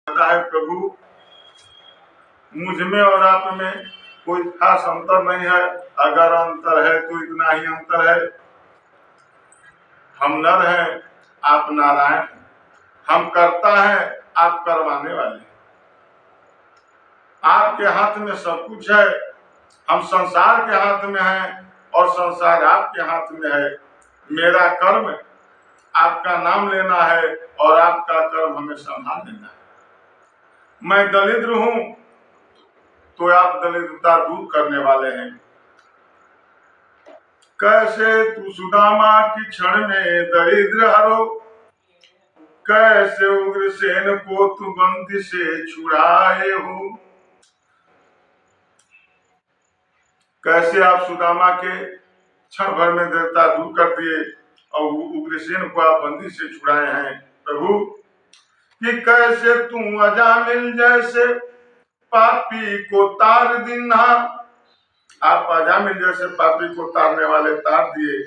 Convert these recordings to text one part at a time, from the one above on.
कहता है प्रभु मुझ में और आप में कोई खास अंतर नहीं है, अगर अंतर है तो इतना ही अंतर है, हम नर हैं आप नारायण हैं, हम करता है आप करवाने वाले, आपके हाथ में सब कुछ है, हम संसार के हाथ में हैं और संसार आपके हाथ में है। मेरा कर्म आपका नाम लेना है और आपका कर्म हमें संभाल लेना है। मैं दरिद्र हूं तो आप दरिद्रता दूर करने वाले हैं। कैसे तू सुदामा की क्षण में दरिद्र हरो, कैसे उग्रसेन को तू बंदी से छुड़ाए हो। कैसे आप सुदामा के क्षण भर में दरिद्रता दूर कर दिए और उग्रसेन को आप बंदी से छुड़ाए हैं प्रभु। कि कैसे तू अजामिल जैसे पापी को तार दीना, आप अजामिल जैसे पापी को तारने वाले तार दिए।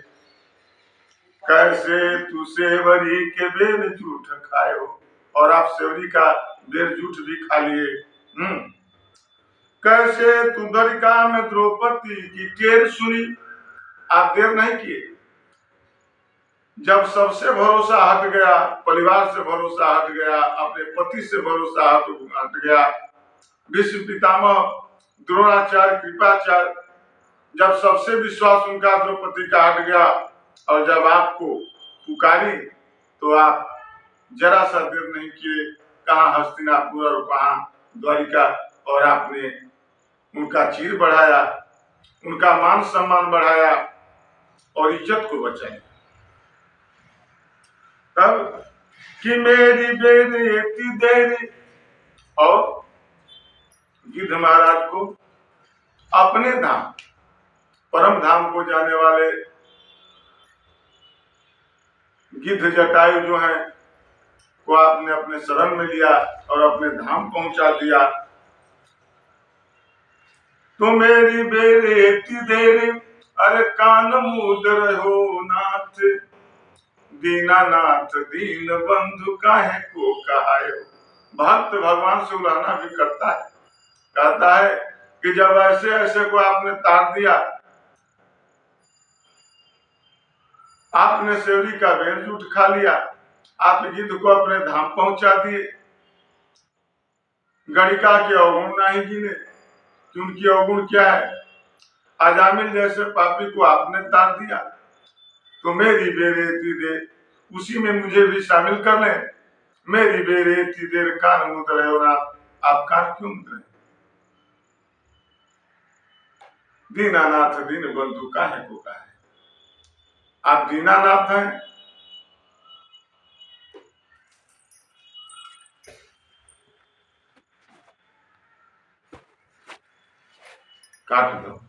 कैसे तू सेवरी के बेर जूठ खाए हो, और आप सेवरी का बेर जूठ भी खा लिए। कैसे तू द्वारिका में द्रौपदी की टेर सुनी, आप देर नहीं किए। जब सबसे भरोसा हट गया, परिवार से भरोसा हट गया, अपने पति से भरोसा हट गया, विश्व पितामह द्रोणाचार्य कृपाचार्य, जब सबसे विश्वास उनका द्रौपदी का हट गया और जब आपको पुकारी तो आप जरा सा देर नहीं किए, कहाँ हस्तिनापुर और कहाँ द्वारिका, और आपने उनका चीर बढ़ाया, उनका मान सम्मान बढ़ाया और इज्जत को बचाया। तब कि मेरी बेटी देरी, और गिद्ध महाराज को अपने धाम परम धाम को जाने वाले गिद्ध जटायु जो है को आपने अपने शरण में लिया और अपने धाम पहुंचा दिया। तो मेरी बेटी देरी, अरे कान मुद रहो नाथ, दीनानाथ दीन बंधु काहे को कहायो। भक्त भगवान से उलाहना भी करता है, कहता है कि जब ऐसे ऐसे को आपने तार दिया, आपने सेवरी का बेर जूठ खा लिया, आप गिद्ध को अपने धाम पहुंचा दिए, गणिका के अवगुण नहीं गिने कि उनकी अवगुण क्या है, अजामिल जैसे पापी को आपने तार दिया। तो मेरी बेरेती दे, उसी में मुझे भी शामिल कर लें। मेरी बेरेती देर कान मुद रहे हो ना, आप कान क्यों मुद रहे। दीनानाथ दीन बंधु काहे को कहे, आप दीनानाथ हैं। काट दो।